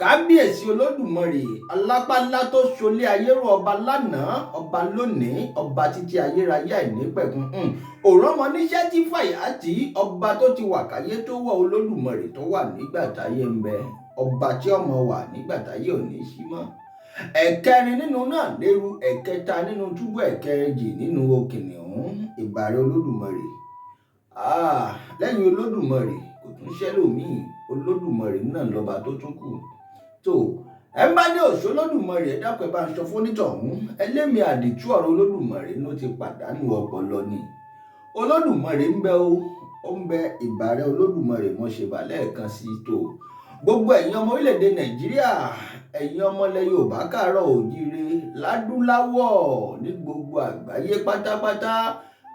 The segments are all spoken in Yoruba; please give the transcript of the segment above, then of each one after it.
kábíyèsí olódùmarè alápálá tó ṣolé ayé rọ, ọba lánàá ọba lónìí ọba títí ayérayé àìnípẹ̀kun. òrọ́mọ níṣẹ́ tí fàyàtì ọba tó ti wà káyé tó wọ̀, olódùmarè tó wà nígbà táyé ń bẹ, ọba tí ọmọ wà nígbà táyé ò ní sí mọ́. ẹ̀kẹrin nínú náà lérú, ẹ̀kẹta nínú túbú, ẹ̀kẹrìnjì nínú kìnìún. ìbàrẹ̀ olódùmarè. lẹ́yìn olódùmarè kò tún ṣẹlòmíì, olódùmarè náà lọ́ba tó tún kù. tó ẹ bá ní òṣó olódùmarè, ẹ dákun ẹ bá ń sọ fún onítọ̀hún, ẹlẹ́mìí àdìtú ọ̀rọ̀ olódùmarè ló ti pàdánù ọpọlọ ni. olódùmarè ń bẹ ó ń bẹ. ìbàrẹ̀ olódùmarè mo ṣe bà lẹ́ẹ̀kan sí. tó gbogbo ẹ̀yin ọmọ orílẹ̀-èdè nàìjíríà, ẹ̀yin ọmọlẹ̀ yorùbá káàárọ̀ oòjíire, ládúláwọ̀ ní gbogbo àgbáyé pátápátá,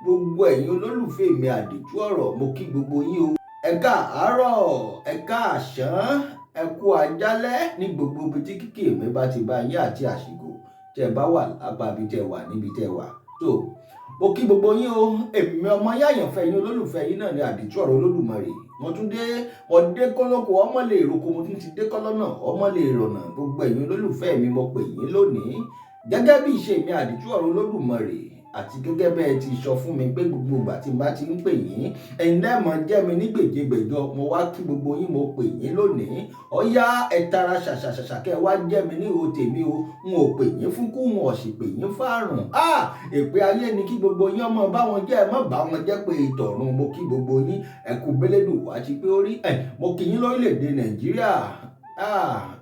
gbogbo ẹ̀yin olólùfẹ́ mi àdìtú ọ̀rọ̀, mo kí gbogbo yín o. ẹ káàárọ̀, ẹ káàsán, ẹ kú àjálẹ́ ní gbogbo ibi tí kíkì mi bá ti bá yín àti àsìkò tẹ́ bá wà lápá bí tẹ́ wà níbi tẹ́ wà. tó mo kí gbogbo yín o. èmi ọmọ yáyànfẹ́ yín olólùfẹ́ yín náà ni àdìtú ọ̀rọ̀ olódùmarè. mo dé kọ́lọ́kọ ọmọ lè roko, mo tún ti dé kọ́lọ́nà ọmọ lè rọ̀nà. gbogbo ẹ̀yin olólùfẹ́ mi mo pè yín lónìí gẹ́gẹ́ bí ìṣe mi àdìtú ọ̀rọ̀ olódùmarè, àti gẹ́gẹ́ bẹ́ẹ̀ ti sọ fún mi pé gbogbo ìgbà tí n bá ti ń pè yín ẹ̀yin náà mọ̀ jẹ́ mi ní gbèjégbèjọ. mo wá kí gbogbo yín, mo pè yín lónìí. ọ̀yá ẹ tara ṣàṣàṣàṣà kẹ́ ẹ wá jẹ́ mi ní ihò tèmi o. n ò pè yín fún kú, n ò sì pè yín fáàrùn. èpè ayé ni kí gbogbo yín ọmọ bá wọn jẹ́, ẹ má bá wọn jẹ́ pé ìtọ̀run. mo kí gbogbo yín, ẹ kú bẹ́lẹ́dùn wá ti pé ó rí. mo kí yín lórílẹ̀‐èdè nàìjíríà.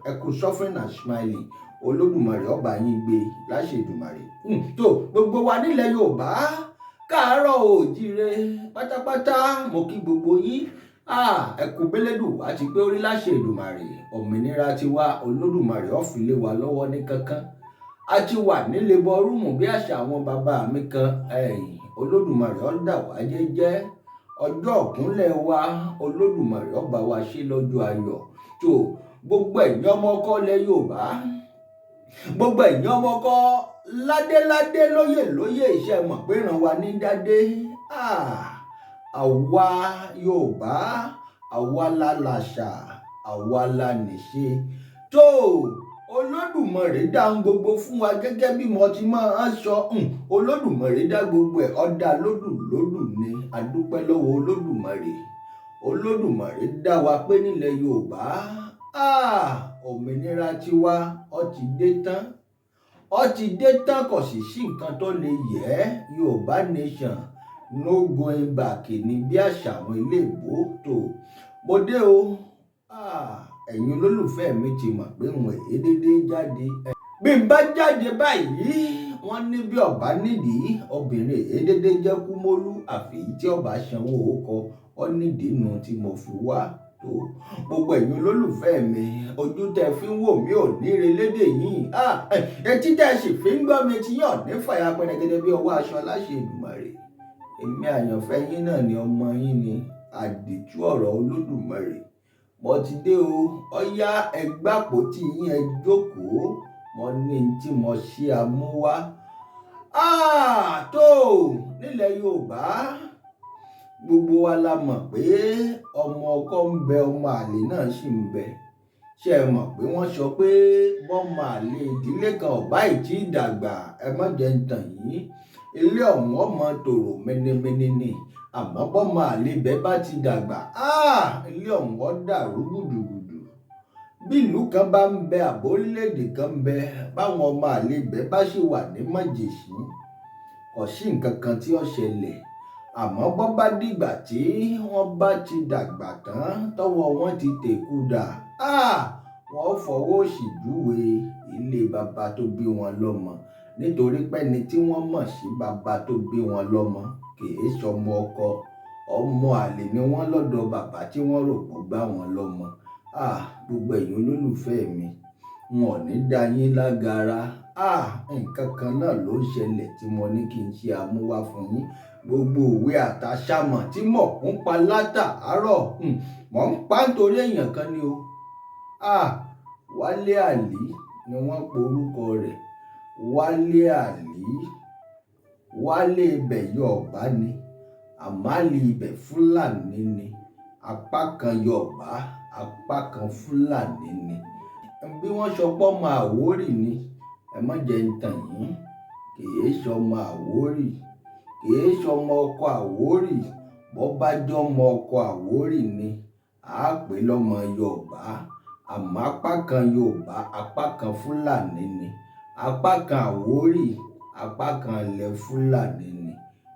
ẹ kú suffering and smiling. olódùmarè ọba yín gbé láṣẹ Èdùmàrè. tó gbogbo wa nílẹ̀ yorùbá káàárọ̀ oòjíire pátápátá, mo kí gbogbo yín. ẹ kú bẹ́lẹ́dùn wá ti pé ó rí láṣẹ Èdùmàrè. òmìnira ti wá, olódùmarè ó fi lé wa lọ́wọ́ ní kankan. a ti wà nílé bọ́rúmù bí àṣà àwọn bàbá mi kan. olódùmarè ó dà wá jẹ́jẹ́. ọjọ́ ìkúnlẹ̀ wa, olódùmarè ó bá wa ṣe lọ́jọ́ ayọ̀. tó gbogbo ẹ̀yin ọmọ ọkọ lẹ̀ yorùbá, gbogbo ẹ̀yin ọmọ ọkọ ládéládé, lóyè iṣẹ́ mọ̀ pé ràn wá ní dádé. àwa yorùbá, àwa la làṣà, àwa la nìṣe. tó olódùmarè dá ń gbogbo fún wa gẹ́gẹ́ bí mo ti máa ń sọ. olódùmarè dá gbogbo ẹ̀, ọ̀dà lódù ni. adúpẹ́ lọ́wọ́ olódùmarè. olódùmarè dá wa pé nílẹ̀ yorùbá òmìnira tiwa ó ti dé tán, kò sì sí nǹkan tó lè yẹ. yorùbá nation no going back ni bí àṣà àwọn ilé ìbò. tó mo dé o. ẹ̀yin olólùfẹ́ mi ti mọ̀ pé wọn èé dédé jáde. bí n bá jáde báyìí wọ́n ní bí ọba nídìí obìnrin èé dédé jẹ́ kúmólú, àfi tí ọba sanwó ọkọ ọ nídìí nu tí mo fi wá. tó gbogbo ẹ̀yin olólùfẹ́ mi, ojú tẹ́ fi ń wò mí ò ní relédè yìí. etí tẹ́ sì fi ń gbọ́ mi tí yàn ní fàyà pẹrẹgẹdẹ bí ọwọ́ aṣọ láṣẹ Èdùmàrè. èmi àyànfẹ́ yín náà ni ọmọ yín ni àdìtú ọ̀rọ̀ olódùmarè. mo ti dé o. ọ̀yá ẹ gbàpótí yín, ẹ jókòó. mo ní tí mo ṣe àmúwá. tó nílẹ̀ yorùbá gbogbo wa la mọ̀ pé ọmọ ọkọ ń bẹ, ọmọ àlè náà sì ń bẹ. ṣé ẹ mọ̀ pé wọ́n sọ pé bọ́mọ àlè ìdílé kan ọ̀bá ìtí ìdàgbà, ẹ má jẹ́ ń tàn yín, ilé ọ̀hún ọmọ tòrò mẹ́nẹ́mẹ́nẹ́ ni. àmọ́ bọ́mọ àlè ibẹ̀ bá ti dàgbà, ilé ọ̀hún ó dàrú gùdùgùdù. bí ìlú kan bá ń bẹ, àbó orílẹ̀-èdè kan ń bẹ, báwọn ọmọ àlè ibẹ̀ bá ṣì wà ní májèṣí, kò sí nǹkan kan tí ó ṣẹlẹ̀. àmọ́ bọ́ bá dìgbà tí wọ́n bá ti dàgbà tán, tọ́wọ́ wọn ti tẹ̀kú dà, wọ́n fọwọ́ òsì júwe ilé bàbá tó bí wọn lọ́mọ. nítorí pé ẹni tí wọ́n mọ̀ sí bàbá tó bí wọn lọ́mọ kìí ṣọmọ ọkọ, ọmọ àlè ni wọ́n lọ́dọ̀ bàbá tí wọ́n rò pọ̀ gbá wọn lọ́mọ. gbogbo ẹ̀yin olólùfẹ́ mi, wọn ò ní dá yín lágara. nǹkan kan náà ló ń ṣẹlẹ̀ tí mo ní kí n ṣe àmúwá fún yín. gbogbo òwe àtàṣàmọ̀ tí mò ń pa látàárọ̀, mò ń pa nítorí èèyàn kan ni o. Wálé Àlí ni wọ́n pe orúkọ rẹ̀. Wálé Àlí. wálé ibẹ̀ Yorùbá ni, àmálì ibẹ̀ Fúlàní ni. apá kan Yorùbá, apá kan Fúlàní ni. bí wọ́n sọpọ́ ọmọ Àwórì ni ẹ má jẹ́ ń tàn yín, kìí ṣọmọ Àwórì, kìí ṣọmọ ọkọ Àwórì. Bọ́ bá jọmọ ọkọ Àwórì ni a pè lọ́mọ Yorùbá, àmọ́ apá kan Yorùbá apá kan Fúlàní ni, apá kan Àwórì apá kan ilẹ̀ Fúlàní ni.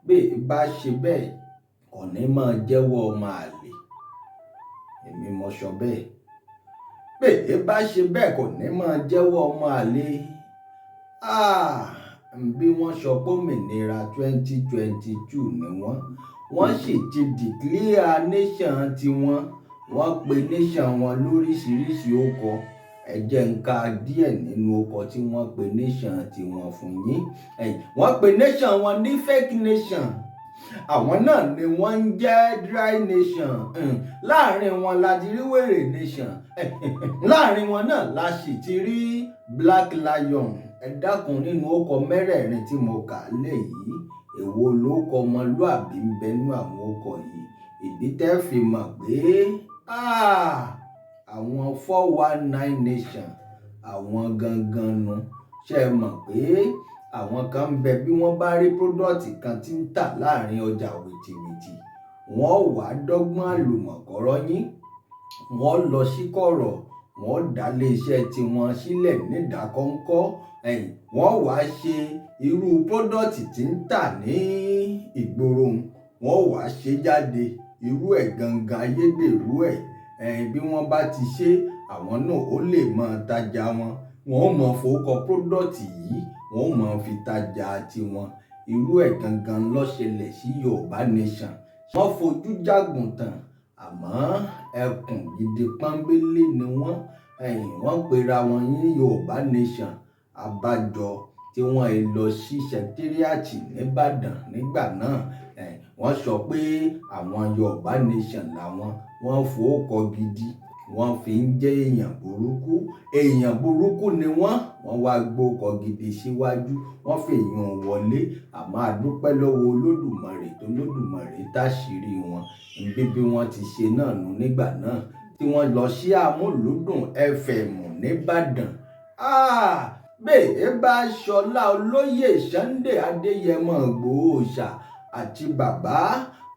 Bẹ́ẹ̀ bá ṣe bẹ́ẹ̀ kò ní máa jẹ́wọ́ ọmọ àlè, èmi mo sọ bẹ́ẹ̀. Bẹ́ẹ̀ bá ṣe bẹ́ẹ̀ kò ní máa jẹ́wọ́ ọmọ àlè. Bí wọ́n sọ pé òmìnira 2022 ni wọ́n sì ti declare nation tiwọn, wọ́n pe nation wọn lóríṣiríṣi orúkọ. Ẹ jẹ́ n ka díẹ̀ nínú orúkọ tí wọ́n pe nation tiwọn fún yín. Wọ́n pe nation wọn ní fake nation, àwọn náà ni wọ́n ń jẹ́ dry nation. Láàrin wọn la ti rí wèrè nation, láàrin wọn náà la sì ti rí black lion. Ẹ dákun, nínú orúkọ mẹ́rẹ̀ẹ̀rin tí mo kà lẹ̀ yìí, èwo lórúkọ ọmọlúàbí ń bẹ nínú àwọn orúkọ yìí? Ìdí tẹ́ fi mọ̀ pé àwọn 419 nation àwọn gangan nu. Ṣé ẹ mọ̀ pé àwọn kan ń bẹ bí wọ́n bá rí product kan tí ń tà láàrin ọjà wìtìwìtì, wọ́n wá dọ́gbọ́n àlùmọ̀kọ́rọ́ yín, wọ́n lọ sí kọ̀rọ̀, wọ́n dá lé iṣẹ́ tiwọn sílẹ̀ nídàkọ́ńkọ́. Wọ́n wá ṣe irú product tí ń tà ní ìgboro, wọ́n wá ṣe jáde irú ẹ̀ gangan, ayédèrú ẹ̀. Bí wọ́n bá ti ṣe, àwọn náà ó lè máa tajà wọn, wọ́n mọ̀ fowókọ product yìí, wọ́n mọ̀ fi tajà tiwọn. Irú ẹ̀ gangan ló ṣẹlẹ̀ sí Yorùbá nation. Wọ́n fojú jágùntàn, àmọ́ ẹkùn gidi pọ́nbélé ni wọ́n. Wọ́n pera wọn ní Yorùbá nation. Àbájọ tí wọ́n lọ sí secretariat nìbàdàn nígbà náà, wọ́n sọ pé àwọn Yorùbá nation làwọn. Wọ́n fowókọ gidi, wọ́n fi ń jẹ́ èèyàn burúkú. Èèyàn burúkú ni wọ́n wá gbókọ gidi síwájú, wọ́n fi èèyàn wọlé. Àmọ́ a dúpẹ́ lọ́wọ́ Olódùmarè tó Olódùmarè táṣìírí wọn. Bí wọ́n ti ṣe náà nù nígbà náà tí wọ́n lọ sí Amúlùúdùn FM nìbàdàn. Bẹ́ẹ̀ bá ṣọlá olóyè Sunday Adéyẹmọ Ìgbòho Òòṣà àti bàbá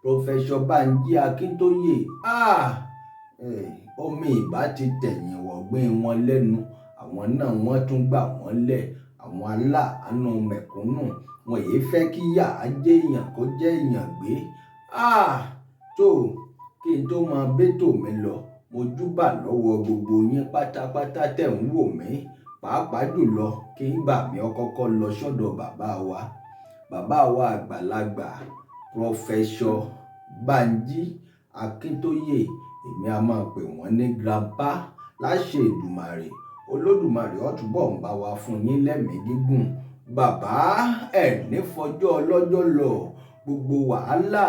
Professor Bánjí Akíntóyè, omi ìbá ti tẹ̀yìn wọ̀gbìn wọn lẹ́nu. Àwọn náà wọ́n tún gbà wọ́n lẹ̀. Àwọn aláàánú mẹ̀kúnnù, wọn èé fẹ́ kí yà á jẹ́ èèyàn kó jẹ́ èèyàn gbé. Tó kí n tó máa bẹ́tò mi lọ, mo júbà lọ́wọ́ gbogbo yín pátápátá tẹ̀ ń wò mí. Pàápàá jùlọ kí n gbà mí ọkọ́kọ́ lọ sọ́dọ̀ bàbá wa àgbàlagbà Professor Bánjí Akíntóyè. Èmi a máa pè wọ́n ní grandpa. Láṣẹ Èdùmàrè, Olódùmarè ó túbọ̀ ń bá wa fún yín lẹ́mìí gígùn. Bàbá ẹ̀ ní fọjọ́ ọlọ́jọ́ lọ. Gbogbo wàhálà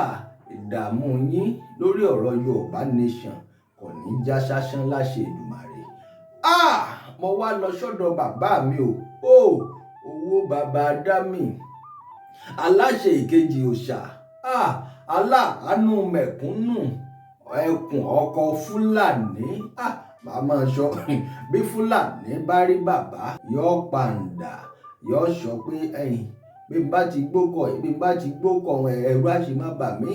ìdààmú yín lórí ọ̀rọ̀ Yorùbá nation kò ní já sásán láṣẹ Èdùmàrè. Mo wá lọ sọ́dọ̀ bàbá mi owó bàbá Dámì, aláṣẹ Ìkejì Òòṣà, aláàánú mẹ̀kúnnù, ẹkùn ọkọ Fúlàní. Màmá sọ bí Fúlàní bá rí bàbá yóò pàǹdà, yóò sọ pé bí n bá ti gbókọ̀ ẹ̀rù á sì má bà mí,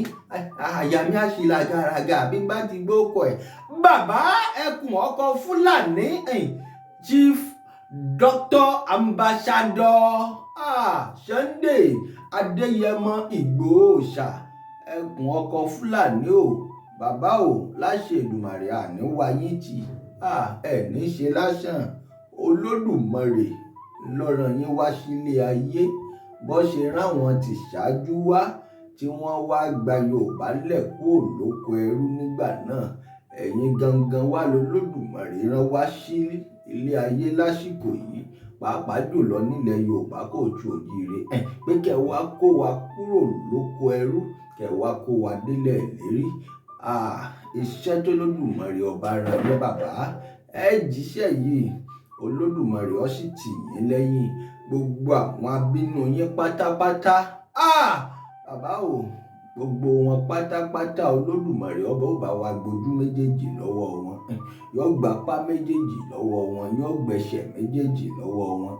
àyà mi á sì làgàràgà bí n bá ti gbókọ̀ ẹ̀. Bàbá ẹkùn ọkọ Fúlàní, Chief Dr. Ambassador Sunday Adéyẹmọ Ìgbòho Òòṣà, ẹkùn ọkọ Fúlàní bàbá láṣẹ Èdùmàrè àní wáyé tì, ẹ̀ ní ṣe lásán. Olódùmarè lọ́rọ̀ yín wá sílé ayé bó ṣe ráwọn ti ṣáájú wá tí wọ́n wá gba Yorùbá lẹ̀ kúrò lóko ẹrú nígbà náà. Ẹ̀yin gangan wá lolódùmarè rán wá sí ilé ayé lásìkò yìí, pàápàá jùlọ nílẹ̀ Yorùbá Kóòtù Òjíire, pé kẹ́ wá kó wa kúrò lóko ẹrú, kẹ́ wá kó wa délẹ̀ ìlérí. Iṣẹ́ tó Olódùmarè ọba rán ní bàbá, ẹ jíṣẹ́ yìí, Olódùmarè ó sì tì yín lẹ́yìn. Gbogbo àwọn abínú yín pátápátá, bàbá gbogbo wọn pátápátá Olódùmarè ọba ó bá wa gbójú méjèèjì lọ́wọ́ wọn, yóò gbapá méjèèjì lọ́wọ́ wọn, yóò gbẹ̀ṣẹ̀ méjèèjì lọ́wọ́ wọn,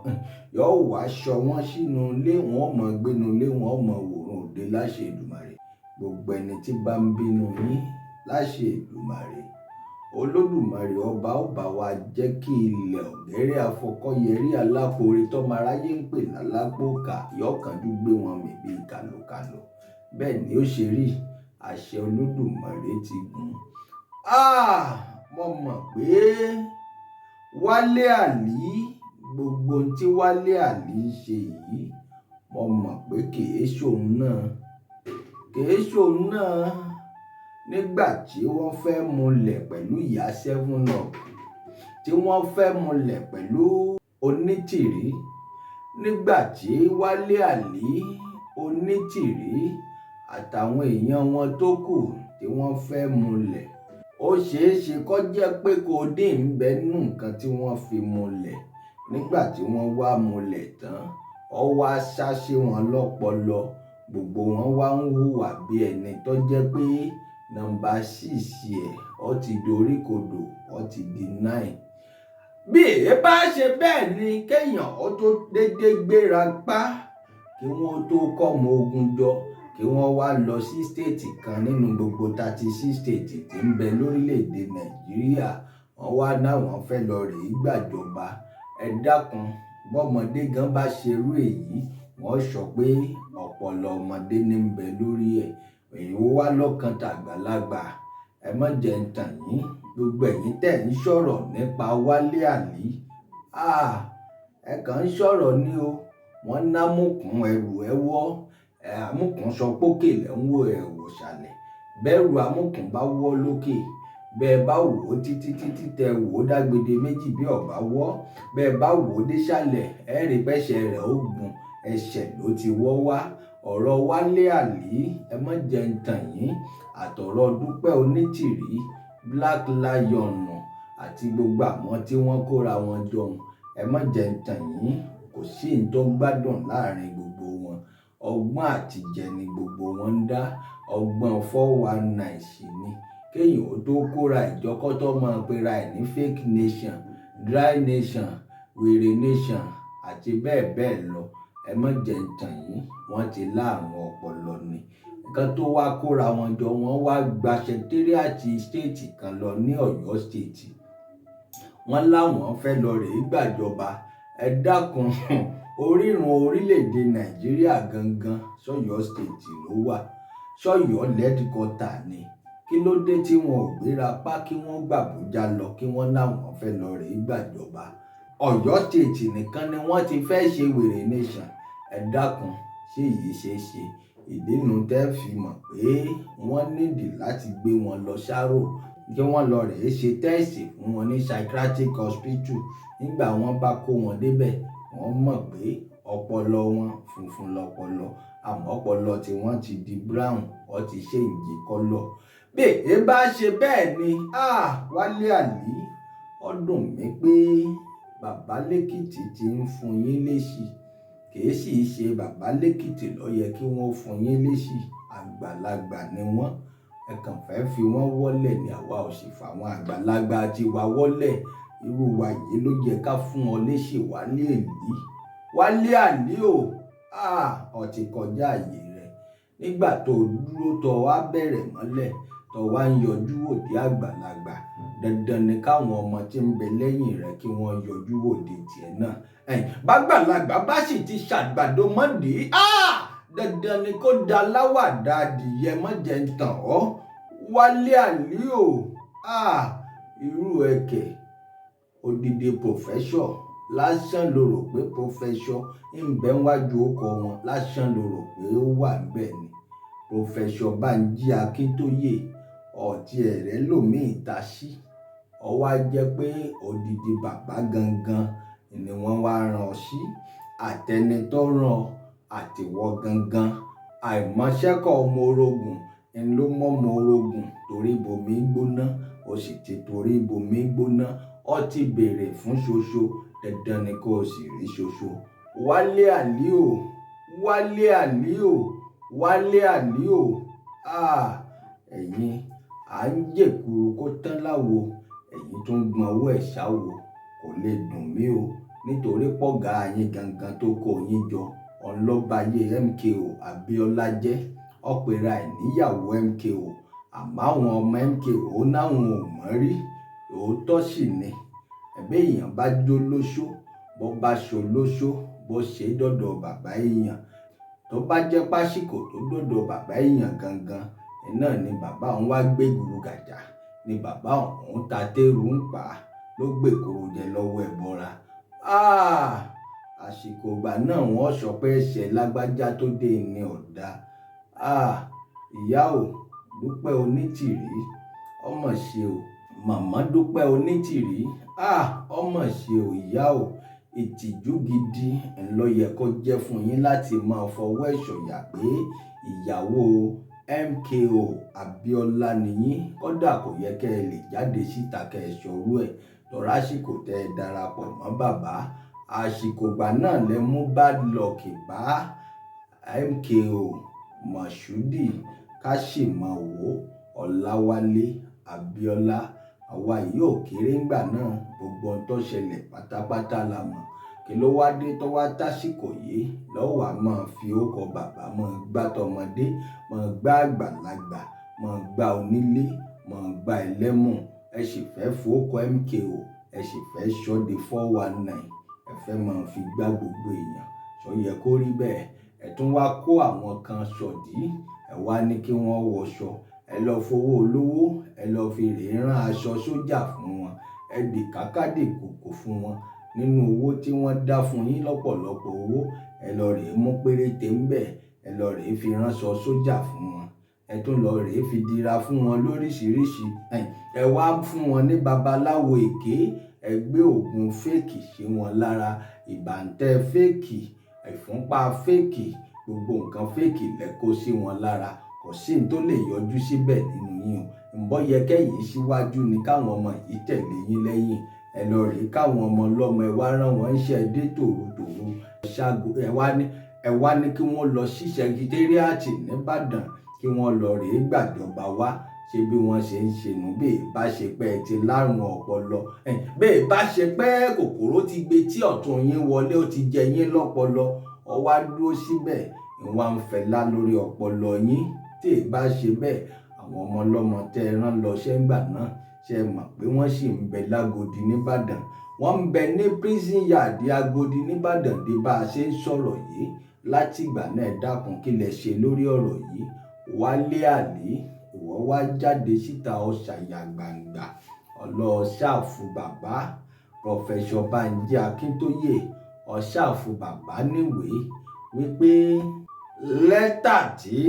yóò wá aṣọ wọn sínú ilé, wọn mọ gbénu ilé, wọn mọ wòrán òde láṣẹ Èdùmàrè. Gbogbo ẹni tí bá ń bínú yín láṣẹ Èdùmàrè, Olódùmarè ọba ó bá wa jẹ́ kí ilẹ̀ ọ̀gẹ́rẹ́ afọkọ́yẹrí alápòore tọ́mọ aráyé ń pè lálápòkà yọ̀ọ̀kanjú gbé wọn mì bíi kàlòkàlò. Bẹ́ẹ̀ ni ó ṣe rí, àṣẹ Olódùmarè ti gùn. Mo mọ̀ pé Wálé Àlì, gbogbo ohun tí Wálé Àlì ń ṣe yìí, mo mọ̀ pé kìí ṣòun náà nígbà tí wọ́n fẹ́ múlẹ̀ pẹ̀lú ìyá 7up, tí wọ́n fẹ́ múlẹ̀ pẹ̀lú Onítìrí, nígbà tí Wálé Àlì, Onítìrí àtàwọn èèyàn wọn tó kù tí wọ́n fẹ́ múlẹ̀, ó ṣeé ṣe kó jẹ́ pé codeine ń bẹ nínú nǹkan tí wọ́n fi múlẹ̀. Nígbà tí wọ́n wá múlẹ̀ tán, ó wá ṣáṣe wọn lọ́pọlọ, gbogbo wọn wá ń hùwà bí ẹni tó jẹ́ pé nọ́mbà 6 ẹ̀ ó ti dorí kodò, ó ti di 9. Bí èyí bá ṣe bẹ́ẹ̀ ni kéèyàn ó tó dédé gbéra pa, kí wọ́n tó kọ́ ọmọ ogun jọ, kí wọ́n wá lọ sí stéètì kan nínú gbogbo 36 stéètì tí ń bẹ lórílẹ̀‐èdè Nàìjíríà, wọ́n wá náwọn fẹ́ lọ rèé gbàjọba. Ẹ dákun, bọ́mọdé gan bá ṣerú èyí, wọ́n sọ pé ọpọlọ ọmọdé ní ń bẹ lórí ẹ̀, èyí ó wá lọ́kàn tàgbàlagbà. Ẹ má jẹ́ ń tàn yín, gbogbo ẹ̀yin tẹ̀ ń sọ̀rọ̀ nípa Wálé Àlì, ẹ kàn ń sọ̀rọ̀ ní o. Wọ́n námùkún ẹrù ẹwọ́, amúkùn sọ pókè lẹ́ ń wo ẹ̀wò ṣàlẹ̀. Bẹ́rù amúkùn bá wọ́ lókè, bẹ́ẹ̀ bá wò ó títí tẹ wò ó dágbede méjì bí ọ̀bá wọ́, bẹ́ẹ̀ bá wò ó désàlẹ̀, ẹ rí pẹ́sẹ̀ rẹ̀ ó gùn, ẹsẹ̀ ló ti wọ́ wá. Ọ̀rọ̀ Wálé Àlì, ẹ má jẹ́ ń tàn yín, àtọ̀rọ̀ Dúpẹ́ Onítìrí, Black Lion àti gbogbo àwọn tí wọ́n kóra wọn jọ, ẹ má jẹ́ ń tàn yín, kò sí ní tó gbádùn láàrin gbogbo wọn. Ọgbọ́n àtijẹ ni gbogbo wọn ń dá, ọgbọ́n 419 sì ni. Kéèyàn ó tó kóra ìjọkọ́tọ́ máa pera ẹ̀ ní fake nation, dry nation, wèrè nation àti bẹ́ẹ̀ bẹ́ẹ̀ lọ. Ẹ má jẹ́ ń tàn yín, wọ́n ti láàrùn ọpọlọ ni. Nǹkan tó wá kóra wọn jọ, wọ́n wá gba sẹkítẹ́ríàtì stéètì kan lọ ní Ọ̀yọ́ stéètì. Wọ́n láwọn fẹ́ lọ rèé gbàjọba. Ẹ dákun, orírun orílẹ̀-èdè Nàìjíríà gangan sọ́yọ́ stéètì ló wà, sọ́yọ́ lẹ́díkọ́tà ni. Kí ló dé tí wọn ò gbéra pa kí wọ́n gbàbújá lọ kí wọ́n láwọn fẹ́ lọ rèé gbàjọba? Ọ̀yọ́ stéètì nìkan ni wọ́n ti fẹ́ ṣe wèrè nation. Ẹ dákun, ṣé èyí ṣe é ṣe? Ìdínú tẹ́ fi mọ̀ pé wọ́n nídìí láti gbé wọn lọ Ṣáró kí wọ́n lọ rèé ṣe tẹ́ẹ̀sì fún wọn ní psychiatric hospital. Nígbà wọ́n bá kó wọn débẹ̀, wọ́n mọ̀ pé ọpọlọ wọn funfun lọpọlọ, àmọ́ ọpọlọ tí wọ́n ti di brown, wọ́n ti ṣe ìjì kọ́lọ̀. Bí èyí bá ṣe bẹ́ẹ̀ ni, Wálé Àlì, ó dùn mí pé bàbá lẹ́kìtì ti ń fún yín lésì. Kìí sì ṣe bàbá lẹ́kìtì ló yẹ kí wọ́n fún yín lésì, àgbàlagbà ni wọ́n. Ẹ kàn fẹ́ fi wọ́n wọ́lẹ̀ ní, àwa ò sì fà wọn àgbàlagbà tí wa wọ́lẹ̀. Irú wa yìí ló yẹ ká fún wọn lésì. Wálé Àlì, Wálé Àlì ó ti kọjá àyè rẹ̀. Nígbà tó dúró tó wá bẹ̀rẹ̀ mọ́lẹ̀, tó wá ń yọjú òde àgbàlagbà, dandan ni káwọn ọmọ tí ń bẹ lẹ́yìn rẹ̀ kí wọ́n yọjú òde tiẹ̀ náà. Bàgbàlagbà bá sì ti ṣàgbàdo mọ́dì, dandan ni kó da láwàdà adìyẹ, má jẹ́ ń tàn ọ́. Wálé Àlì irú ẹ̀kẹ́ odidi professor lásán ló rò pé professor ń bẹ wájú ọkọ wọn, lásán ló rò pé ó wà níbẹ̀ ni. Professor Bánjí Akíntóyè, ọ̀tí ẹ̀rẹ́ lòmíì ta sí, ó wá jẹ́ pé odidi bàbá gangan ni wọ́n wá rán ọ sí. Àtẹni tó rán ọ àtiwọ́ gangan, àìmọṣẹ́kọ̀ ọmọ orogun ń ló mọ́ ọmọ orogun torí bomi gbóná, ó sì ti torí bomi gbóná, ó ti béèrè fún ṣoṣo, dandan ni kó o sì rí ṣoṣo. Wálé Àlì, Wálé Àlì, Wálé Àlì ẹ̀yin à ń jèkuru kó tán láwo, ẹ̀yin tó ń gbọn owó ẹ̀ ṣáwo, kò lè dùn mí o nítorí pọ̀gá yín gangan tó kó yín jọ ọlọ́bàyé MKO Abíọ́lá jẹ́ ọ̀pẹ̀ra ẹ̀ níyàwó MKO, àmọ́ àwọn ọmọ MKO náwọn ò mọ̀ rí. Òótọ́ sì ni ẹ̀bẹ́ èèyàn bá jó lóṣó bó bá ṣo lóṣó bó ṣe dọ́dọ̀ bàbá èèyàn, tó bá jẹ́ pásíkò tó dọ́dọ̀ bàbá èèyàn gangan náà ni bàbá òun wá gbé gbùrù gàjà ni bàbá òun ta tẹ́rù ń pa ló gbèkúrò jẹ lọ́wọ́ ẹ̀bọra. Àsìkò ìgbà náà wọ́n sọ pé ẹ̀ṣẹ̀ lágbájá tó dé ní ọ̀dà. Ìyá ò Dúpẹ́ Onítìrí ọmọ ṣe o, màmá Dúpẹ́ Onítìrí ọmọ ṣe o. Ìyá ò, ìtìjú gidi ńlọ yẹ kó jẹ́ fún yín láti máa fọwọ́ ẹ̀ sọ̀yà pé ìyàwó MKO Abíọ́lá nìyí. Kódà kò yẹ kẹ́ ẹ lè jáde síta kẹ́ ẹ sọrú ẹ̀ tọ́ra àsìkò tẹ́ ẹ darapọ̀ mọ́ bàbá. Àsìkò ìgbà náà lẹ mú bad luck bá MKO Mọ̀ṣúdì Káṣímáwo Ọláwálé Abíọ́lá. Àwa yìí ò kéré ńgbà náà, gbogbo ohun tó ṣẹlẹ̀ pátápátá la mọ̀. Kí ló wá dé tó wá tásìkò yìí lọ́wọ́ a máa fi orúkọ bàbá máa gbá tọmọdé, máa gbá àgbàlagbà, máa gbá onílé, máa gbá ẹlẹ́mù. Ẹ sì fẹ́ fowókọ MKO, ẹ sì fẹ́ ṣọ́de 419, ẹ fẹ́ máa fi gbá gbogbo èèyàn. Ṣó yẹ kó rí bẹ́ẹ̀? Ẹ tún wá kó àwọn kan sọ̀dí, ẹ wá ní kí wọ́n wọṣọ, ẹ lọ fowó olówó, ẹ lọ fi rèé rán aṣọ sójà fún wọn, ẹ dì kákàdé kòkò fún wọn nínú owó tí wọ́n dá fún yín lọ́pọ̀lọpọ̀ owó. Ẹ lọ rèé mú péréte ń bẹ̀, ẹ lọ rèé fi ránṣọ sójà fún wọn, ẹ tún lọ rèé fi dira fún wọn lóríṣiríṣi. Ẹ wá fún wọn ní babaláwo èké, ẹ gbé oògùn fèkì sí wọn lára, ìbàǹtẹ́ fèkì, ìfúnpá fèkì, gbogbo nǹkan fèkì lẹ kó sí wọn lára. Kò sí ní tó lè yọjú síbẹ̀ nínú yín o. Ǹbọ́ yẹ kẹ́yìn síwájú ni káwọn ọmọ yìí tẹ̀lé yín lẹ́yìn. Ẹ lọ rèé káwọn ọmọ ọlọ́mọ ẹ wá rán wọn iṣẹ́ dé tòrutòru ṣágo. Ẹ wá ní kí wọ́n lọ sí sẹkítẹ́ríàtì nìbàdàn kí wọ́n lọ rèé gbàjọba wá. Ṣé bí wọ́n ṣe ń ṣe nù? Bẹ́ẹ̀ bá ṣe pé ẹ ti lárùn ọpọlọ, bẹ́ẹ̀ bá ṣe pé kòkòrò ti gbé tí ọ̀tún yín wọlé ó ti jẹ yín lọ́pọlọ, ó wá dúró síbẹ̀ ìwà ń fẹ̀lá lórí ọpọlọ yín. Tí ì bá ṣe bẹ́ẹ̀, àwọn ọmọ ọlọ́mọ tẹ́ ẹ rán lọ ṣẹ́ngbà náà ṣe mọ̀ pé wọ́n sì ń bẹ lágodi nìbàdàn. Wọ́n ń bẹ ní prison yard Agodi nìbàdàn dé bá a ṣe ń sọ̀rọ̀ yìí. Láti ìgbà náà ẹ dákun kí lẹ ṣe lórí ọ̀rọ̀ yìí. Wálé Àlí, ìwọ wá jáde síta ọ̀ṣàyà gbangba ọlọ́ọ̀ṣàfù bàbá Prọfẹsọ Bánjí Akíntóyè, ọ̀ṣàfù bàbá níwèé wípé lẹ́tà tí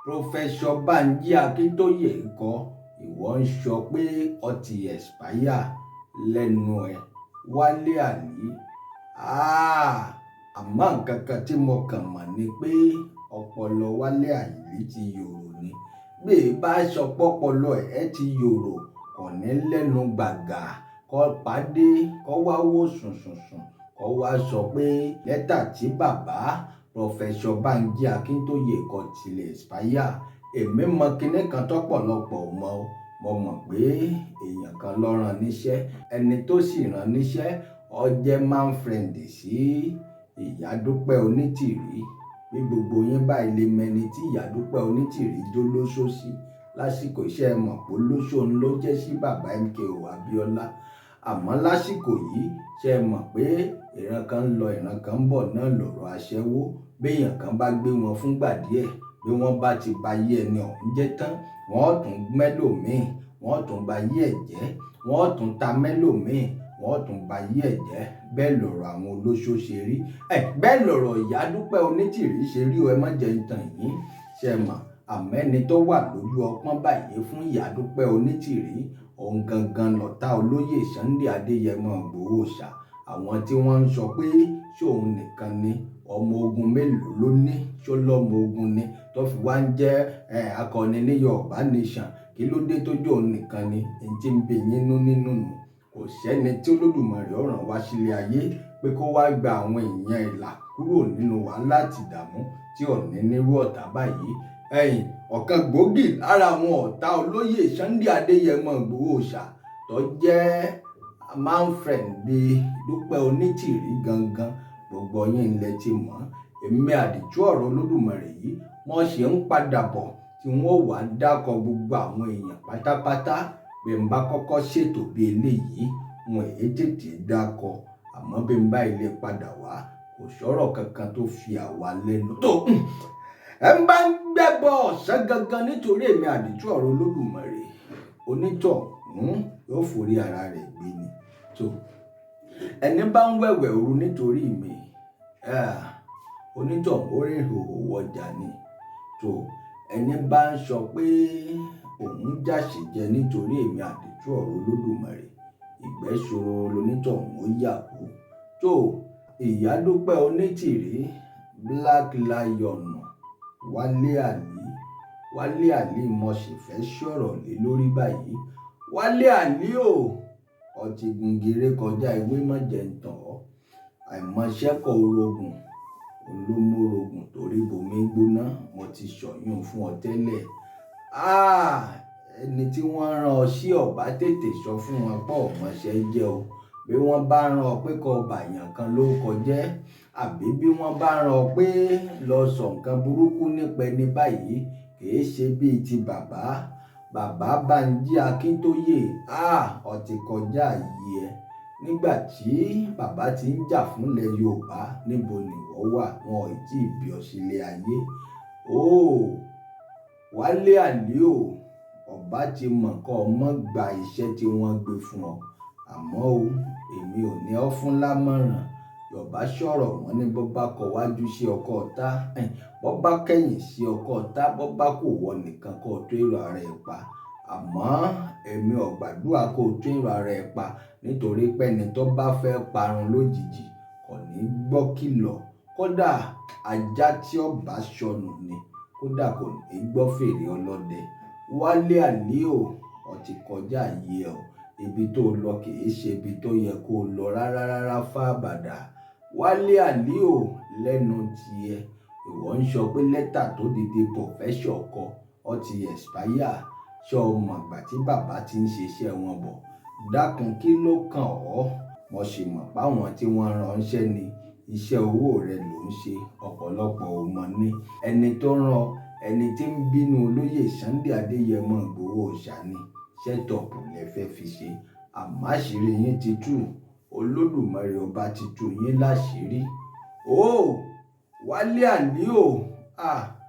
Prọfẹsọ Bánjí Akíntóyè kọ ìwọ ń sọ pé ó ti expire lẹ́nu ẹ̀. Wálé Àlí, àmọ́ nǹkan kan tí mo kàn mọ̀ ni pé ọpọlọ Wálé Àlí ti yòrò ni. Bí ì bá sọ pọ́pọlọ ẹ̀ ti yòrò, kò ní lẹ́nu gbàgà kó pàdé kó wá wò sùnsùnsùn kó wá sọ pé lẹ́tà tí bàbá Prọfẹsọ Bánjí Akíntóyè kọ tilẹ̀ expire. Èmi mọ kinní kan tọ́pọ̀lọpọ̀ mọ̀ o. Mo mọ̀ pé èèyàn kan ló rán níṣẹ́, ẹni tó sì rán níṣẹ́ ó jẹ́ man friend sí Ìyá Dúpẹ́ Onítìrí. Bí gbogbo yín bá ilé mẹni tí Ìyá Dúpẹ́ Onítìrí jó lóṣó sí lásìkò iṣẹ́ mọ̀ pé lóṣó ń ló jẹ́ sí bàbá MKO Abíọ́lá. Àmọ́ lásìkò yìí ṣe mọ̀ pé ìran kan ń lọ ìran kan ń bọ̀ náà lọ̀rọ̀ aṣẹ́wó. Béèyàn kan bá gbé wọn fúngbà díẹ̀, bí wọ́n bá ti ba yé ẹni ọ̀hún jẹ́ tán, wọ́n tún mẹ́lòmíì, wọ́n tún ba yé ẹ̀ jẹ́, wọ́n tún ta mẹ́lòmíì, wọ́n tún ba yé ẹ̀ jẹ́. Bẹ́ẹ̀ lọ̀rọ̀ àwọn olóṣó ṣe rí. Bẹ́ẹ̀ lọ̀rọ̀ Ìyá Dúpẹ́ Onítìrí ṣe rí o. Ẹ má jẹ́ ń tàn yín. Ṣe mọ̀ àmẹ́ni tó wà lójú ọpọ́n báyìí fún Ìyá Dúpẹ́ Onítìrí, òun gangan lọ̀tá olóyè Sunday Adéyẹmọ Ìgbòho Òòṣà. Àwọn tí wọ́n ń sọ pé ṣóun nìkan ni ọmọ ogun mélòó ló ní, ṣó lọ́mọ ogun ni tó fi wá ń jẹ́ akọni ní Yorùbá Nation. Kí ló dé tó jẹ́ òun nìkan ni? Ẹni tí ń bẹ yín nínú nù. Kò sẹ́ni tí Olódùmarè ó rán wá sílé ayé pé kó wá gba àwọn èèyàn ìlà kúrò nínú wàhálà àti ìdààmú tí ò ní nírú ọ̀tá báyìí. ọ̀kan gbòógì lára àwọn ọ̀tá olóyè Sunday Adéyẹmọ Ìgbòho Òòṣà tó jẹ́ man friend bíi Dúpẹ́ Onítìrí gangan, gbogbo yín lẹ ti mọ̀. Èmi àdìtú ọ̀rọ̀ Olódùmarè yìí wọ́n ṣe ń padà bọ̀ tí wọ́n wà dákọ̀ gbogbo àwọn èèyàn pátápátá. Bí n bá kọ́kọ́ ṣètò bí eléyìí wọn èyí tètè dákọ̀, àmọ́ bí n bá ilé padà wá kò sọ̀rọ̀ kankan tó fi àwa lẹ́nu tó ẹ ń bá ń gbẹ́bọ ọ̀sán gangan nítorí èmi àdìtú ọ̀rọ̀ Olódùmarè, onítọ̀ yóò forí ara rẹ̀ gbé ni. tó ẹni bá ń wẹ̀wẹ̀ òru nítorí mi, onítọ̀ ó rìn ìhòòhò wọjà ni. tó ẹni bá ń sọ pé òun jàṣẹ jẹ nítorí èmi àdìtú ọ̀rọ̀ Olódùmarè, ìgbẹ́ ṣòro lonítọ̀ ó yà kú. tó Ìyá Dúpẹ́ Onítìrí, Black Lion, Wálé Àlí mo sì fẹ́ sọ̀rọ̀ lé lórí báyìí. Wálé Àlí ọtí gungire kọjá ìwé mọ̀jẹ̀ntàn àìmọ̀ṣẹ́kọ̀ orogún olómórogún torí bomi gbóná, mo ti sọ̀yún fún ọ tẹ́lẹ̀. ẹni tí wọ́n rán ọ sí ọ̀bá tètè sọ fún wọn pọ̀ mọ́ṣẹ́ jẹ́ o. bí wọ́n bá rán ọ pé kó bàyàn kan ló kọjẹ́, àbí bí wọ́n bá rán ọ pé lọ sọ nǹkan burúkú nípa ẹni báyìí, kìí ṣe bíi ti bàbá Bánjí Akíntóyè. ó ti kọjá yìí ẹ. nígbà tí bàbá ti ń jà fúnlẹ̀ Yorùbá, níbo nìwọ wà? wọn ò tí ì bí ọ sílé ayé. Wálé Àlí ọba ti mọ̀ kọ́ ọmọ gba iṣẹ́ tí wọ́n gbé fún ọ, àmọ́ èmi ò ní ọ fún lámọ̀ràn. Yorùbá sọ̀rọ̀ wọn ní bó bá kọ wájú sí ọkọ ọ̀tá, bó bá kẹ̀yìn sí ọkọ ọ̀tá, bó bá kò wọ nìkan kó tó èrò ara ẹ̀ pa. àmọ́ èmi ò gbàdúrà kó tó èrò ara ẹ̀ pa, nítorí pé ẹni tó bá fẹ́ parun lójijì kò ní gbọ́ kìlọ̀. kódà ajá tí ó bá sọnù ni, kódà kò ní gbọ́ fèrè ọlọ́dẹ. Wálé Àlí ó ti kọjá yìí ẹ. ibi tó lọ kìí ṣe ibi tó yẹ kó lọ rárá fábàdà. Wálé Àlí lẹ́nu tiẹ̀, ìwọ ń sọ pé lẹ́tà tó dìde pòfẹ́sọ̀ kọ ọ ti expire. ṣọ mọ̀gbà tí bàbá ti ń ṣiṣẹ́ wọn bọ̀? dákun kí ló kàn ọ́? mo sì mọ̀ páwọn tí wọ́n ránṣẹ́ ni iṣẹ́ owó rẹ̀ ló ń ṣe. ọ̀pọ̀lọpọ̀ ò mọ̀ ní ẹni tó rán ẹni tí ń bínú olóyè Sunday Adéyẹmọ Ìgbòho Òòṣà ni. ṣẹ́tọ̀pù lẹ fẹ́ fi ṣe, àmọ́ àṣírí yín ti tú. Olódùmarè ọba ti tú yín láṣìírí. Wálé Àlí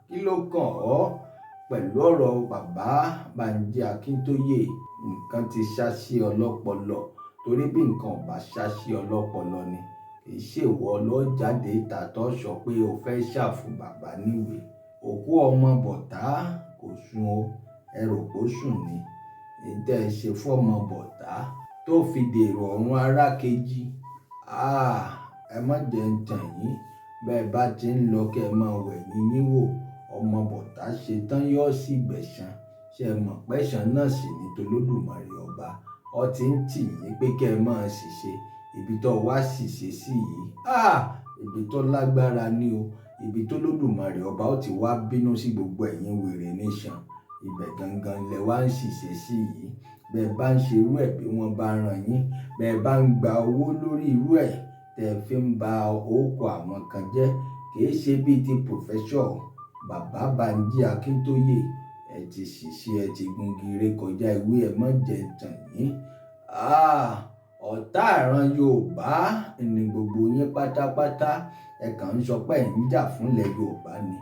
kí ló kàn ọ́ pẹ̀lú ọ̀rọ̀ bàbá Bánjí Akíntóyè? nǹkan ti ṣá sí ọlọ́pọlọ, torí bí nǹkan ò bá ṣá sí ọlọ́pọlọ ni kìí ṣèwọ lọ jáde tàtọ́ sọ pé o fẹ́ ṣàfù bàbá níwèé. òkú ọmọ bọ̀tá kò sùn o, ẹrù kò sùn ni. ìtẹ́ ẹ ṣe fọ́mọ bọ̀tá tó fi dèrò ọ̀run ará kejì. ẹ má jẹ́ ń tàn yín, bẹ́ẹ̀ bá ti ń lọ kẹ́ ẹ máa wẹ̀yìn yín wò. ọmọ bọ̀tá ṣetán yóò sì gbẹ̀san. ṣe mọ̀ pẹ́san náà sì ní tolódùmarè ọba. ọ ti ń tì yín pé kẹ́ ẹ máa ṣìṣe. ibi tó wá ṣìṣe sí yìí, ibi tó lágbára ni o. ibi tó lódùmarè ọba ó ti wá bínú sí gbogbo ẹ̀yin wèrè nation. ibẹ̀ gangan lẹ wá ń ṣìṣe sí yìí. bẹ́ẹ̀ bá ń ṣe irú ẹ̀ bí wọ́n bá ràn yín, bẹ́ẹ̀ bá ń gba owó lórí irú ẹ̀ tẹ́ fi ń ba orúkọ àwọn kan jẹ́, kìí ṣe bíi ti pòfẹ́sọ̀ bàbá Bánjí Akíntóyè. ẹ ti ṣìṣe, ẹ ti gungire kọjá ìwé. ẹ má jẹ́ tàn yín. ọ̀tá ìran Yorùbá ni gbogbo yín pátápátá. ẹ kàn ń sọ pé ẹ̀ ń jà fúnlẹ̀ Yorùbá ni.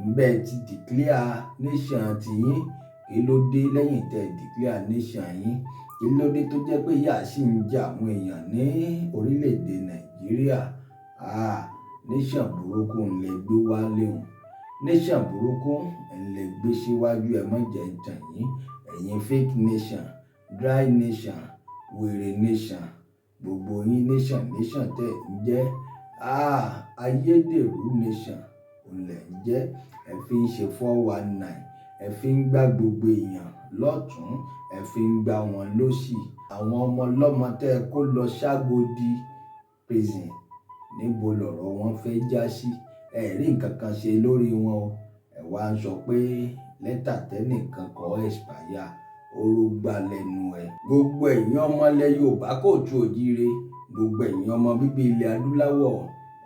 ǹbẹ́ ti declare nation tiyín, kí ló dé lẹ́yìn tẹ́ declare nation yín? kí ló dé tó jẹ́ pé ìyà sì ń jẹ àwọn èèyàn ní orílẹ̀-èdè Nàìjíríà? nation burúkú ń lè gbé wá léhùn. nation burúkú ń lè gbé síwájú. ẹ má jẹ́ tàn yín. ẹ̀yin fake nation, dry nation, wèrè nation, gbogbo yín nation tẹ́ ń jẹ́. ayédèrú nation lẹ̀ ń jẹ́. ẹ fi ń ṣe 419, ẹ fi ń gbá gbogbo èèyàn lọ́tún, ẹ fi ń gbá wọn lósì. àwọn ọmọ ọlọ́mọ tẹ́ ẹ kó lọ Ságódì prison, níbo lọ̀rọ̀ wọn fẹ́ já sí? ẹ rí nǹkan kan ṣe lórí wọn o. ẹ ẹ wá ń sọ pé lẹ́tà tẹ́nìkan kọ expire orógbá lẹ́nu ẹ̀. Gbogbo ẹ̀yin ọmọ ilẹ̀ Yorùbá kóòtù òjíire, gbogbo ẹ̀yin ọmọ bíbí ilẹ̀ adúláwọ̀,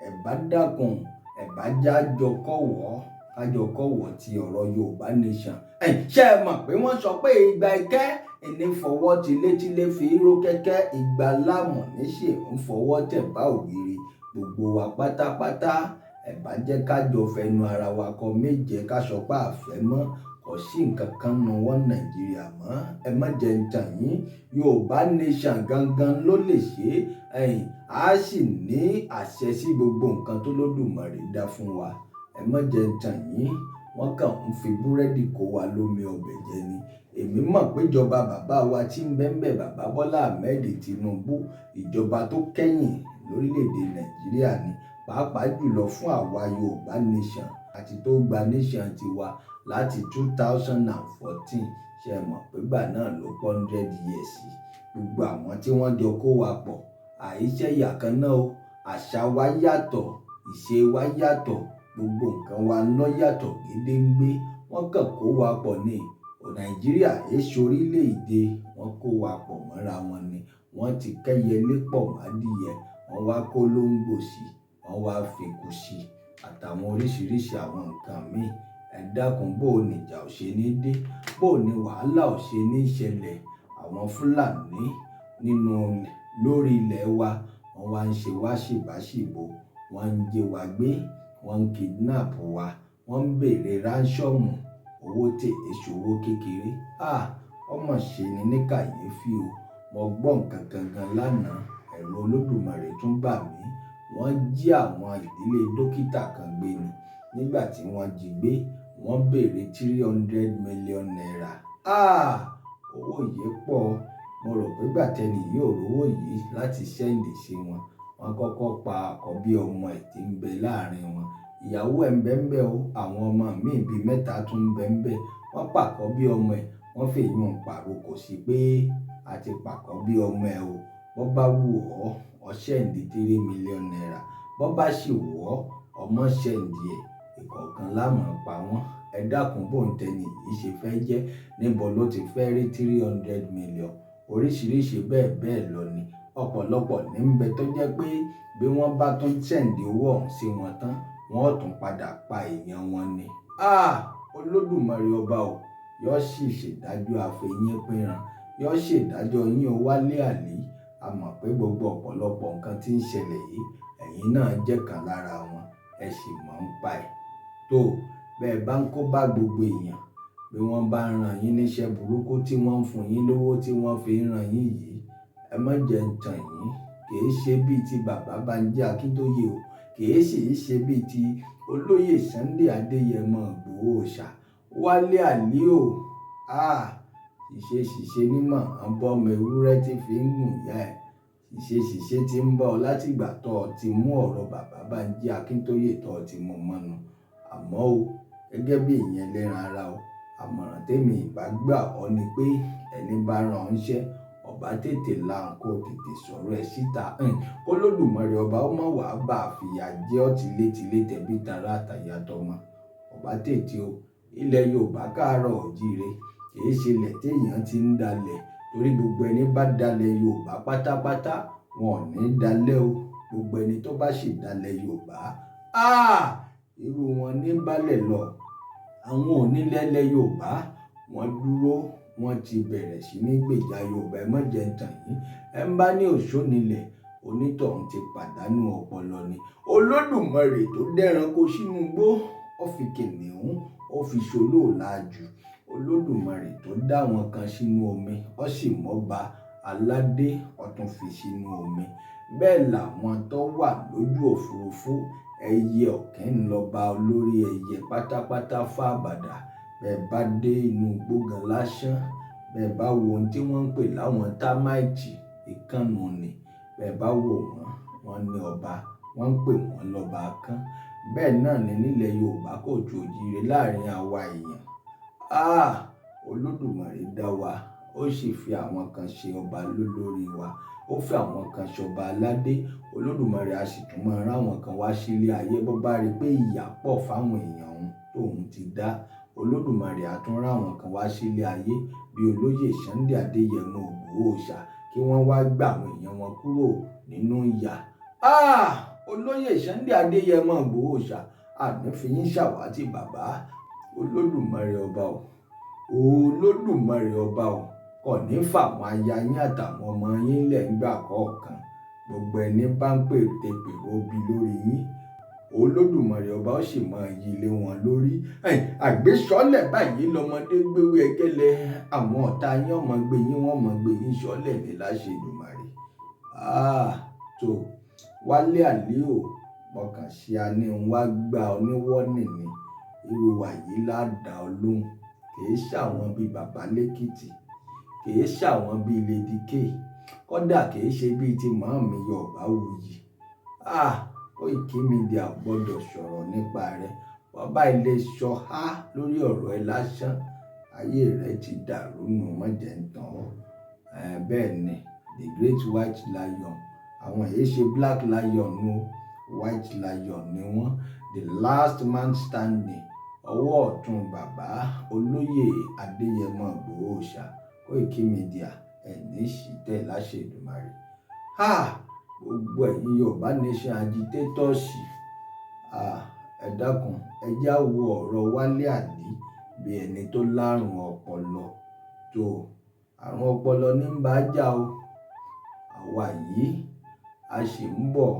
ẹ bá dákun, ẹ bá jájọ kọ́wọ́ kájọ kọ́wọ́ ti ọ̀rọ̀ Yorùbá nation. Ṣé ẹ mọ̀ pé wọ́n sọ pé ìgbà ìkẹ́ ẹni fọwọ́ tilétilé fi ró kẹ́kẹ́, ìgbà láàmú níṣe ń fọwọ́ tẹ̀ bá ògiri. Gbogbo wa pátápátá ẹ bá jẹ́ kájọ fẹnu ara wa kọ méje ká sọ pé àfẹ́ mọ́, kò sí nǹkan kan nu wọ́n Nàìjíríà mọ́. Ẹ má jẹ́ ń tàn yín, Yorùbá nation gangan ló lè ṣe é. A sì ní àṣẹ sí gbogbo nǹkan tó lódùmarè dá fún wa. Ẹ má jẹ́ ń tàn yín, wọ́n kàn ń fi búrẹ́dì kó wa lómi ọbẹ̀ jẹ ni. Èmi mọ̀ pé ìjọba bàbá wa tí ń bẹ́ńbẹ́ bàbá Bọ́lá Ahmed Tinubu, ìjọba tó kẹ́yìn lórílẹ̀‐èdè Nàìjíríà ni, pàápàá jùlọ fún àwa Yorùbá nation àti tó gba nation tiwa láti 2014. Ṣé ẹ mọ̀ pé ìgbà náà ló 100 years. Gbogbo àwọn tí wọ́n jọ kó wa pọ̀, àìṣe ìyà kan náà o, àṣà wa yàtọ̀, ìṣe wa yàtọ̀, gbogbo nǹkan wa ló yàtọ̀ gédéǹgbé. Wọ́n kàn kó wa pọ̀ ní Nàìjíríà èso orílẹ̀-èdè, wọ́n kó wa pọ̀ mọ́ra wọn ni. Wọ́n ti kẹ́yẹlé pọ̀ mádìyẹ, wọ́n wá kó lóńgbò sí, wọ́n wá fèkú sí àtàwọn oríṣiríṣi àwọn nǹkan míì. Ẹ dákun, bó o nìjà ò ṣe ní dé, bó o ní wàhálà ò ṣe ní ṣẹlẹ̀. Àwọn Fúlàní lórí ilẹ̀ wa, wọ́n wá ń ṣe wá ṣìbáṣìbò, wọ́n ń jẹ wa gbé, wọ́n ń kidnap wa, wọ́n ń béèrè ránṣọ́ọ̀mù, owó tí èso owó kékeré. Ọmọ ṣe ni ní kàyéfì o. Mo gbọ́ nǹkan gangan lánàá, ẹ̀rù Olódùmarè tún bà mí. Wọ́n jí àwọn ìdílé dókítà kan gbé ni. Nígbà tí wọ́n jí gbé, wọ́n béèrè 300 million naira. Owó yìí pọ̀. Mo rò pé gbàtẹ́ni yóò rówó yìí láti sẹ́ǹdì sí wọn. Wọ́n kọ́kọ́ pa àkọ́bí ọmọ ẹ̀ tí ń bẹ láàrin wọn. Ìyàwó ẹ̀ ń bẹ́ńbẹ́ o, àwọn ọmọ míì bíi 3 tún ń bẹ́ńbẹ́. Wọ́n pàkọ́ bí ọmọ ẹ̀, wọ́n fèyún pàrokò sí pé a ti pàkọ́ bí ọmọ ẹ̀ o. Bọ́ bá wù ọ́, ọ sẹ́ǹdì 3 million naira. Bọ́ bá sì wù ọ́, ọmọ sẹ́ǹdì ẹ̀. Ìkọ̀ọ̀kan láàmú pa wọ́n. Ẹ dákun, bó ń tẹni yìí ṣe fẹ́ jẹ́, níbo ló ti fẹ́ rí 300 million. Oríṣiríṣi bẹ́ẹ̀ bẹ́ẹ̀ lọ ni. Ọ̀pọ̀lọpọ̀ ní ń bẹ tó jẹ́ pé bí wọ́n bá tún sẹ́ǹdì owó ọ̀hún sí wọn tán, wọ́n ó tún padà pa èèyàn wọn ni. Olódùmarè ọba o, yóò sì ṣèdájọ́ àfẹ̀yìn pínran, yóò ṣèdájọ́ yín o Wálé Àlí. A mọ̀ pé gbogbo ọ̀pọ̀lọpọ̀ nǹkan tí ń ṣẹlẹ̀ yìí, ẹ̀yin náà jẹ́ kan lára wọn, ẹ sì mọ̀ ń pa ẹ̀. Tó bẹ́ẹ̀ bá ń kó bá gbogbo èèyàn, bí wọ́n bá ń ràn yín níṣẹ́ burúkú tí wọ́n ń fún yín lówó tí wọ́n fi ń ràn yín yìí, ẹ má jẹ́ ń tàn yín. Kìí ṣe bíi ti bàbá Bánjí Akíntóyè o, kìí sì ṣe bíi ti olóyè Sunday Adéyẹmọ Ìgbòho Òòṣà. Wálé Àlí o, ṣìṣe nímọ̀ ń bọ́ ọmọ ewúrẹ́ tí fi ń gùn yá ẹ̀. Ṣìṣe tí ń bọ̀ láti ìgbà tó ti mú ọ̀rọ̀ bàbá Bánjí Akíntóyè tó ti mú mọ́nu. Àmọ́ o, gẹ́gẹ́ bí ìyẹn lẹ́ran ara o, àmọ̀ràn tèmi ìbá gbà ọ́ ni pé ẹni bá rán ọ́ níṣẹ́, ọba tètè láǹkó tètè sọ̀rọ̀ ẹ̀ síta. Olódùmarè ọba ó mọ̀ wá bá fìyà jẹ ọ́ tilétilé tẹ̀bí tará àtàyàtọ̀ mọ́. Ọba tètè o, ilẹ̀ Yorùbá káàárọ̀ òjíire, kìí ṣe ilẹ̀ téèyàn ti ń dalẹ̀, torí gbogbo ẹni bá dalẹ̀ Yorùbá pátápátá wọn ò ní dalẹ̀ o. Gbogbo ẹni tó bá sì dalẹ̀ Yorùbá, irú wọn ní bálẹ̀ lọ. Àwọn onílẹ̀lẹ̀ Yorùbá wọ́n dúró, wọ́n ti bẹ̀rẹ̀ sí ní gbèjà Yorùbá. Ẹ má jẹ́ ń tàn yín. Ẹ ń bá ní òṣó nílẹ̀, onítọ̀hún ti pàdánù ọpọlọ ni. Olódùmarè tó dẹ́ranko sínú igbó, ó fi kìnìún, ó fi ṣolóòlàjù. Olódùmarè tó dá wọn kan sínú omi, ó sì mọ́ba aládé, ó tún fi sínú omi. Bẹ́ẹ̀ làwọn tó wà lójú òfurufú, ẹyẹ ọ̀kín ń lọ́ba olórí ẹyẹ pátápátá fábàdà. Bẹ́ẹ̀ bá dé inú igbó gan lásán, bẹ́ẹ̀ bá wo ohun tí wọ́n ń pè láwọn támáìtì, ìkànnù ni. Bẹ́ẹ̀ bá wò wọ́n ní ọba, wọ́n ń pè wọ́n lọ́ba kán. Bẹ́ẹ̀ náà ni nílẹ̀ Yorùbá kóòtù òjíire láàrin àwa èèyàn. Olódùmarè dá wa, ó ó sì fi àwọn kan ṣe ọba lórí wa, ó fi àwọn kan ṣọba aládé. Olódùmarè a sì tún máa rán àwọn kan wá sílé ayé bó bá rí pé ìyà pọ̀ fáwọn èèyàn òun tóun ti dá. Olódùmarè a tún rán àwọn kan wá sílé ayé bí olóyè Sunday Adéyẹmọ Ìgbòho Òòṣà kí wọ́n wá gbà àwọn èèyàn wọn kúrò nínú ìyà. Olóyè Sunday Adéyẹmọ Ìgbòho Òòṣà àní fi yín ṣàwátì bàbá. Olódùmarè ọba o, Olódùmarè ọba o, kò ní fàwọn aya yín àtàwọn ọmọ yín lẹ̀ ńgbà kọ̀ọ̀kan. Gbogbo ẹni bá ń pète pèrò bí lórí yín, Olódùmarè ọba ó sì máa yí lé wọn lórí. Àgbésọ́lẹ̀ báyìí lọmọdé gbéwé ẹgẹ́lẹ́, àwọn ọ̀tá yín ọmọ gbé yín, wọ́n mọ̀ gbé yín sọ́lẹ̀ ní láṣẹ Èdùmàrè. tó Wálé Àlíò mọ̀kàn sí a ní ń wá gbà oníwọ́nì ni irú wa yìí ládà ọ lóhùn. Kìí ṣàwọn bíi bàbá lẹ́kìtì, kìí ṣàwọn bíi Lady K, kódà kìí ṣe bíi ti Màámi Yorùbáwùyí. Koiki Media gbọ́dọ̀ sọ̀rọ̀ nípa rẹ̀. Bàbá ilé sọ lórí ọ̀rọ̀ ẹ lásán, ayé rẹ̀ ti dàrú nù mọ́jẹ̀ ń tàn ọ́. Bẹ́ẹ̀ ni the great white lion, àwọn èyí ṣe black lion o, white lion ni wọ́n, the last man standing. Ọwọ́ ọ̀tún bàbá olóyè Adéyẹmọ Ìgbòho Òòṣà. Koiki Media ẹ̀ní ṣìtẹ̀ láṣẹ Èdùmàrè. Gbogbo ẹ̀yin Yorùbá nation agitators, ẹ dákun ẹ já wo ọ̀rọ̀ Wálé Àlí bí ẹni tó lárùn ọpọlọ. Àrùn ọpọlọ ní ń bá jà o. Àwa yìí a sì ń bọ̀,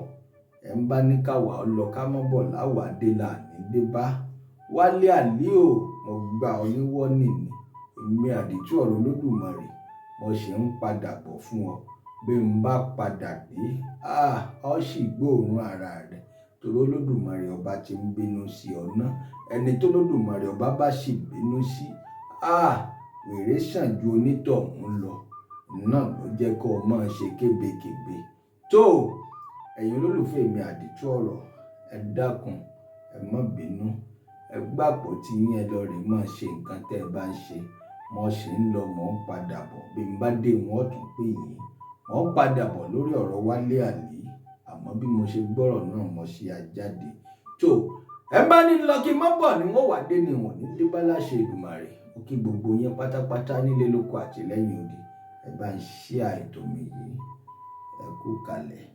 ẹ ń bá ní káwa ọ lọ ká mọ́ bọ̀ láwàdé là ní dé bá. Wálé Àlí mo gbà ọ níwọ́nì ni, èmi àdìtú ọ̀rọ̀ Olódùmarè mo sì ń padà bọ̀ fún ọ. Bí n bá padà dé, ọ sì gbóòórùn ara rẹ̀ torí Olódùmarè ọba ti ń bínú sí ọ náà. Ẹni tó Olódùmarè ọba bá sì bínú sí, wèrè sàn ju onítọ̀hún lọ. Náà ló jẹ́ kó o máa ṣe kébékébé. Ẹ̀yin olólùfẹ́ mi àdìtú ọ̀rọ̀, ẹ dákun ẹ má bínú, ẹ gbàpọ̀ tí yín ẹ lọ rè máa ṣe nǹkan tẹ́ ẹ bá ń ṣe. Mo sì ń lọ, mò ń padà bọ̀. Bí n bá dé wọn tún pè yín. Mo ń padà bọ̀ lórí ọ̀rọ̀ Wálé Àlí, àmọ́ bí mo ṣe gbọ́rọ̀ náà mo ṣe àjáde. Ẹ bá ní lọ kí n má bọ̀ ni wọ́n wà dé ni wọ́n ní dé bá láṣẹ Èdùmàrè. Mo kí gbogbo yín pátápátá nílé lóko àti lẹ́yìn odi. Ẹ bá ń share ètò mi yìí. Ẹ kú kalẹ̀.